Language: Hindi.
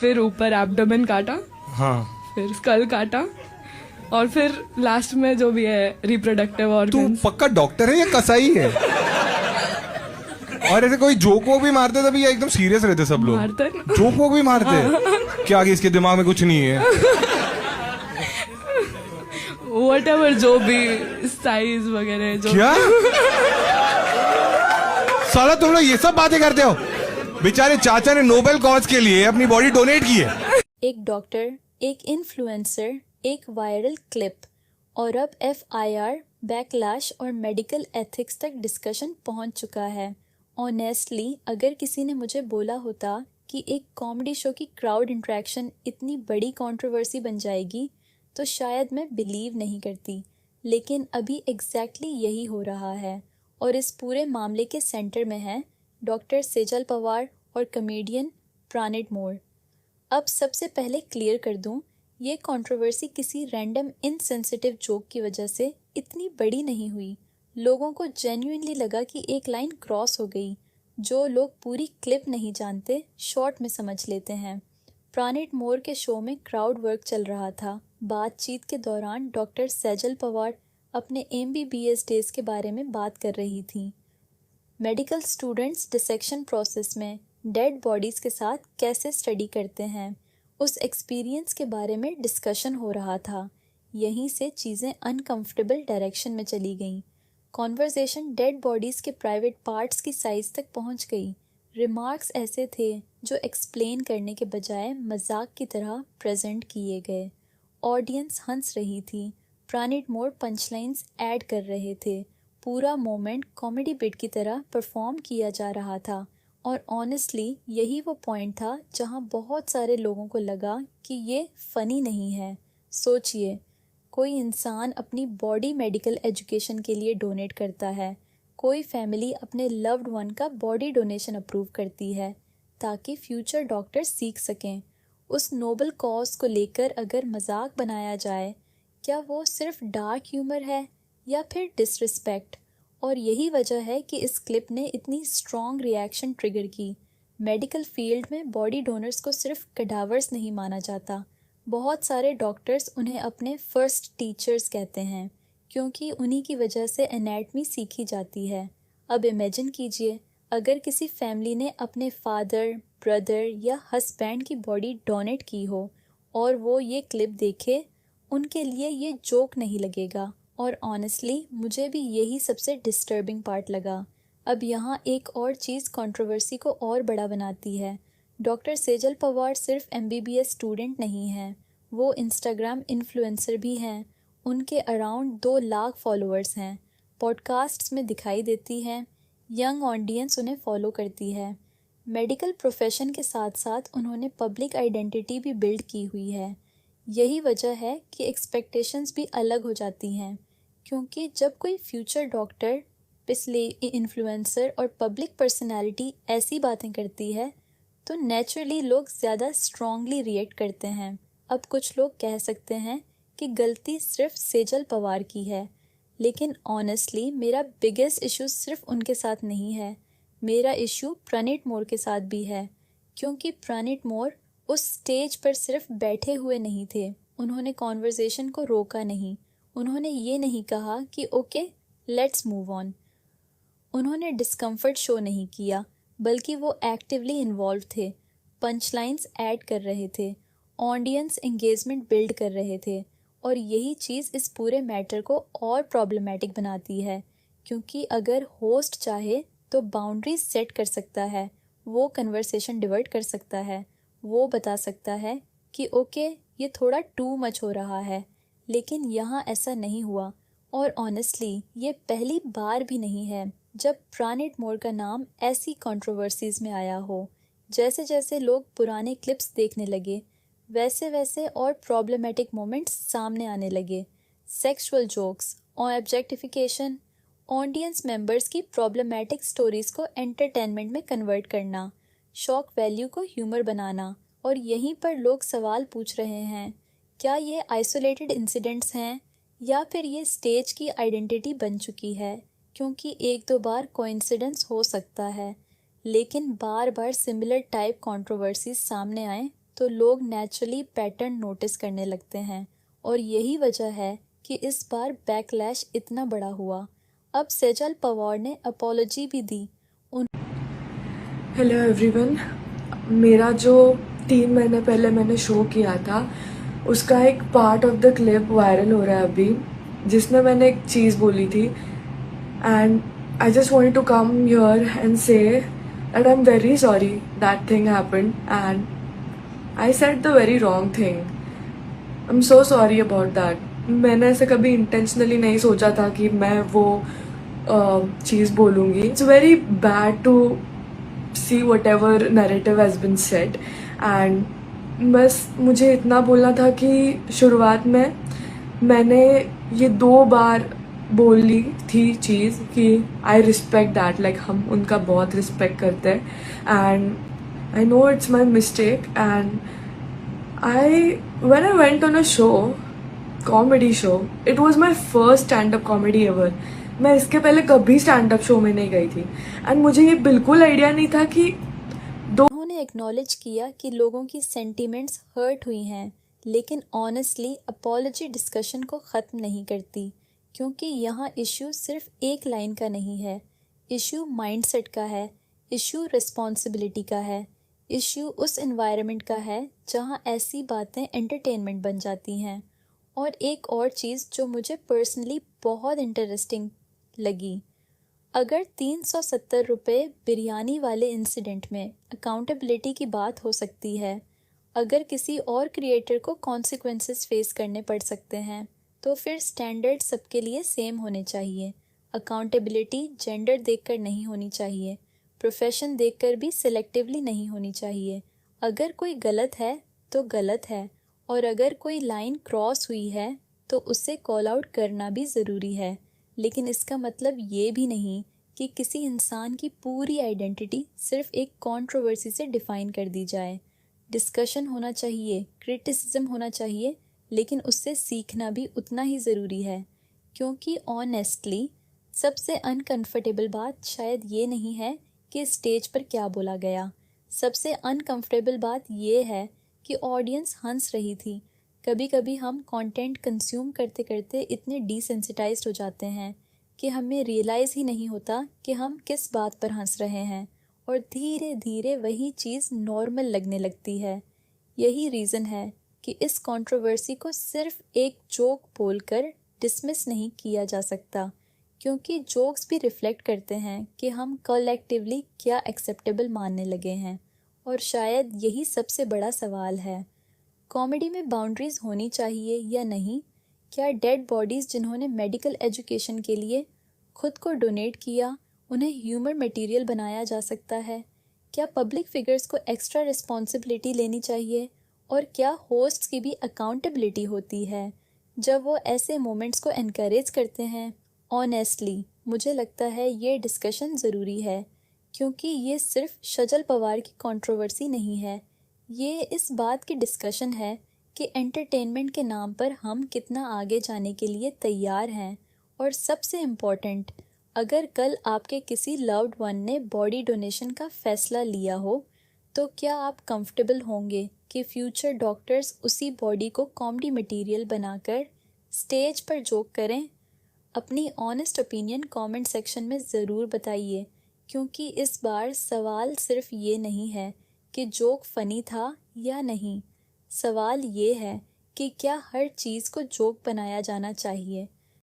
फिर ऊपर एब्डोमेन काटा, हाँ, फिर स्कल काटा, और फिर लास्ट में जो भी है रिप्रोडक्टिव तू ऑर्गन्स। पक्का डॉक्टर है या कसाई है? और ऐसे कोई जोक वोक भी मारते तभी एकदम सीरियस रहते सब लोग? मारते हैं ना। जोक वोक भी मारते क्या आगे इसके दिमाग में कुछ नहीं है? व्हाटएवर जो भी साइज वगैरह जो क्या साला तुम लोग ये सब बातें करते हो? बेचारे चाचा ने नोबेल कॉज के लिए अपनी बॉडी डोनेट की है। एक डॉक्टर, एक इन्फ्लुएंसर, एक वायरल क्लिप, और अब FIR, बैकलैश और मेडिकल एथिक्स तक डिस्कशन पहुंच चुका है। ऑनेस्टली, अगर किसी ने मुझे बोला होता कि एक कॉमेडी शो की क्राउड इंटरेक्शन इतनी बड़ी कंट्रोवर्सी बन जाएगी, तो शायद मैं बिलीव नहीं करती। लेकिन अभी एग्जैक्टली यही हो रहा है, और इस पूरे मामले के सेंटर में है डॉक्टर सेजल पवार और कॉमेडियन प्राणित मोर। अब सबसे पहले क्लियर कर दूं, ये कंट्रोवर्सी किसी रैंडम इनसेंसिटिव जोक की वजह से इतनी बड़ी नहीं हुई। लोगों को जेन्युइनली लगा कि एक लाइन क्रॉस हो गई। जो लोग पूरी क्लिप नहीं जानते, शॉर्ट में समझ लेते हैं। प्राणित मोर के शो में क्राउड वर्क चल रहा था। बातचीत के दौरान डॉक्टर सेजल पवार अपने MBBS डेज के बारे में बात कर रही थी। मेडिकल स्टूडेंट्स डिसेक्शन प्रोसेस में डेड बॉडीज़ के साथ कैसे स्टडी करते हैं, उस एक्सपीरियंस के बारे में डिस्कशन हो रहा था। यहीं से चीज़ें अनकंफर्टेबल डायरेक्शन में चली गईं। कॉन्वर्सेशन डेड बॉडीज़ के प्राइवेट पार्ट्स की साइज़ तक पहुंच गई। रिमार्क्स ऐसे थे जो एक्सप्लेन करने के बजाय मजाक की तरह प्रेजेंट किए गए। ऑडियंस हंस रही थी। प्राणित मोर पंचलाइंस ऐड कर रहे थे। पूरा मोमेंट कॉमेडी बिट की तरह परफॉर्म किया जा रहा था। और ऑनेस्टली यही वो पॉइंट था जहां बहुत सारे लोगों को लगा कि ये फ़नी नहीं है। सोचिए, कोई इंसान अपनी बॉडी मेडिकल एजुकेशन के लिए डोनेट करता है। कोई फैमिली अपने लव्ड वन का बॉडी डोनेशन अप्रूव करती है ताकि फ्यूचर डॉक्टर सीख सकें। उस नोबल कॉज को लेकर अगर मजाक बनाया जाए, क्या वो सिर्फ डार्क ह्यूमर है या फिर डिसरिस्पेक्ट? और यही वजह है कि इस क्लिप ने इतनी स्ट्रॉन्ग रिएक्शन ट्रिगर की। मेडिकल फील्ड में बॉडी डोनर्स को सिर्फ कडावर्स नहीं माना जाता। बहुत सारे डॉक्टर्स उन्हें अपने फर्स्ट टीचर्स कहते हैं, क्योंकि उन्हीं की वजह से एनाटमी सीखी जाती है। अब इमेजिन कीजिए, अगर किसी फैमिली ने अपने फादर, ब्रदर या हस्बैंड की बॉडी डोनेट की हो और वो ये क्लिप देखे, उनके लिए ये जोक नहीं लगेगा। और ऑनेस्टली मुझे भी यही सबसे डिस्टर्बिंग पार्ट लगा। अब यहाँ एक और चीज़ कंट्रोवर्सी को और बड़ा बनाती है। डॉक्टर सेजल पवार सिर्फ MBBS स्टूडेंट नहीं हैं, वो इंस्टाग्राम इन्फ्लुएंसर भी हैं। उनके अराउंड 2 लाख फॉलोअर्स हैं। पॉडकास्ट्स में दिखाई देती हैं। यंग ऑडियंस उन्हें फॉलो करती है। मेडिकल प्रोफेशन के साथ साथ उन्होंने पब्लिक आइडेंटिटी भी बिल्ड की हुई है। यही वजह है कि एक्सपेक्टेशंस भी अलग हो जाती हैं, क्योंकि जब कोई फ्यूचर डॉक्टर, पिछले इन्फ्लुएंसर और पब्लिक पर्सनालिटी ऐसी बातें करती है, तो नेचुरली लोग ज़्यादा स्ट्रांगली रिएक्ट करते हैं। अब कुछ लोग कह सकते हैं कि गलती सिर्फ सेजल पवार की है, लेकिन ऑनेस्टली मेरा बिगेस्ट इशू सिर्फ उनके साथ नहीं है। मेरा इशू प्राणित मोर के साथ भी है, क्योंकि प्राणित मोर उस स्टेज पर सिर्फ बैठे हुए नहीं थे। उन्होंने कॉन्वर्सेशन को रोका नहीं। उन्होंने ये नहीं कहा कि ओके लेट्स मूव ऑन। उन्होंने डिस्कम्फर्ट शो नहीं किया, बल्कि वो एक्टिवली इन्वॉल्व थे। पंचलाइंस ऐड कर रहे थे, ऑडियंस एंगेजमेंट बिल्ड कर रहे थे। और यही चीज़ इस पूरे मैटर को और प्रॉब्लमेटिक बनाती है, क्योंकि अगर होस्ट चाहे तो बाउंड्रीज सेट कर सकता है। वो कन्वर्सेशन डिवर्ट कर सकता है। वो बता सकता है कि ओके ये थोड़ा टू मच हो रहा है, लेकिन यहाँ ऐसा नहीं हुआ। और ऑनेस्टली ये पहली बार भी नहीं है जब प्राणित मोर का नाम ऐसी कंट्रोवर्सीज में आया हो। जैसे जैसे लोग पुराने क्लिप्स देखने लगे, वैसे वैसे और प्रॉब्लमेटिक मोमेंट्स सामने आने लगे। सेक्सुअल जोक्स और ऑब्जेक्टिफिकेशन, ऑडियंस मेंबर्स की प्रॉब्लमेटिक स्टोरीज को एंटरटेनमेंट में कन्वर्ट करना, शॉक वैल्यू को ह्यूमर बनाना। और यहीं पर लोग सवाल पूछ रहे हैं, क्या ये आइसोलेटेड इंसिडेंट्स हैं या फिर ये स्टेज की आइडेंटिटी बन चुकी है? क्योंकि 1-2 बार कोइंसिडेंस हो सकता है, लेकिन बार बार सिमिलर टाइप कंट्रोवर्सीज सामने आए तो लोग नेचुरली पैटर्न नोटिस करने लगते हैं और यही वजह है कि इस बार बैकलैश इतना बड़ा हुआ। अब सेजल पवार ने अपॉलॉजी भी दी। हेलो एवरीवन, मेरा जो 3 महीने पहले मैंने शो किया था उसका एक part of the clip viral हो रहा है अभी, जिसमें मैंने एक चीज़ बोली थी and I just wanted to come here and say that I am very sorry that thing happened and I said the very wrong thing. I am so sorry about that. मैंने ऐसे कभी इंटेंशनली नहीं सोचा था कि मैं वो चीज़ बोलूँगी। It's very bad to see whatever narrative has been set and बस मुझे इतना बोलना था कि शुरुआत में मैंने ये 2 बार बोली थी चीज़ कि आई रिस्पेक्ट दैट, लाइक हम उनका बहुत रिस्पेक्ट करते हैं and I know it's my mistake and when I went on a show, comedy show, it was my first stand-up comedy ever. मैं इसके पहले कभी स्टैंड अप शो में नहीं गई थी एंड मुझे ये बिल्कुल आइडिया नहीं था कि उन्होंने एक्नॉलेज किया कि लोगों की सेंटिमेंट्स हर्ट हुई हैं, लेकिन ऑनेस्टली अपॉलॉजी डिस्कशन को ख़त्म नहीं करती, क्योंकि यहाँ इश्यू सिर्फ एक लाइन का नहीं है। इश्यू माइंडसेट का है, इश्यू रिस्पॉन्सिबिलिटी का है, इश्यू उस एनवायरनमेंट का है जहाँ ऐसी बातें एंटरटेनमेंट बन जाती हैं। और एक और चीज़ जो मुझे पर्सनली बहुत इंटरेस्टिंग लगी, अगर 370 रुपये बिरयानी वाले इंसिडेंट में अकाउंटेबिलिटी की बात हो सकती है, अगर किसी और क्रिएटर को कॉन्सिक्वेंसेस फेस करने पड़ सकते हैं, तो फिर स्टैंडर्ड सबके लिए सेम होने चाहिए। अकाउंटेबिलिटी जेंडर देखकर नहीं होनी चाहिए, प्रोफेशन देखकर भी सिलेक्टिवली नहीं होनी चाहिए। अगर कोई गलत है तो गलत है, और अगर कोई लाइन क्रॉस हुई है तो उसे कॉल आउट करना भी ज़रूरी है। लेकिन इसका मतलब ये भी नहीं कि किसी इंसान की पूरी आइडेंटिटी सिर्फ एक कंट्रोवर्सी से डिफ़ाइन कर दी जाए। डिस्कशन होना चाहिए, क्रिटिसिज्म होना चाहिए, लेकिन उससे सीखना भी उतना ही ज़रूरी है, क्योंकि ऑनेस्टली सबसे अनकंफर्टेबल बात शायद ये नहीं है कि स्टेज पर क्या बोला गया। सबसे अनकंफर्टेबल बात ये है कि ऑडियंस हंस रही थी। कभी कभी हम कंटेंट कंज्यूम करते करते इतने डिसेंसिटाइज्ड हो जाते हैं कि हमें रियलाइज़ ही नहीं होता कि हम किस बात पर हंस रहे हैं, और धीरे धीरे वही चीज़ नॉर्मल लगने लगती है। यही रीज़न है कि इस कंट्रोवर्सी को सिर्फ एक जोक बोलकर डिसमिस नहीं किया जा सकता, क्योंकि जोक्स भी रिफ्लेक्ट करते हैं कि हम कलेक्टिवली क्या एक्सेप्टेबल मानने लगे हैं। और शायद यही सबसे बड़ा सवाल है, कॉमेडी में बाउंड्रीज होनी चाहिए या नहीं? क्या डेड बॉडीज़ जिन्होंने मेडिकल एजुकेशन के लिए खुद को डोनेट किया, उन्हें ह्यूमर मटेरियल बनाया जा सकता है? क्या पब्लिक फिगर्स को एक्स्ट्रा रिस्पॉन्सिबिलिटी लेनी चाहिए? और क्या होस्ट्स की भी अकाउंटेबिलिटी होती है जब वो ऐसे मोमेंट्स को एनकरेज करते हैं? ऑनेस्टली मुझे लगता है ये डिस्कशन ज़रूरी है, क्योंकि ये सिर्फ सजल पवार की कंट्रोवर्सी नहीं है, ये इस बात की डिस्कशन है कि एंटरटेनमेंट के नाम पर हम कितना आगे जाने के लिए तैयार हैं। और सबसे इम्पॉर्टेंट, अगर कल आपके किसी लव्ड वन ने बॉडी डोनेशन का फ़ैसला लिया हो, तो क्या आप कंफर्टेबल होंगे कि फ्यूचर डॉक्टर्स उसी बॉडी को कॉमेडी मटेरियल बनाकर स्टेज पर जोक करें? अपनी ऑनेस्ट ओपिनियन कमेंट सेक्शन में ज़रूर बताइए, क्योंकि इस बार सवाल सिर्फ ये नहीं है कि जोक फ़नी था या नहीं। सवाल ये है कि क्या हर चीज़ को जोक बनाया जाना चाहिए?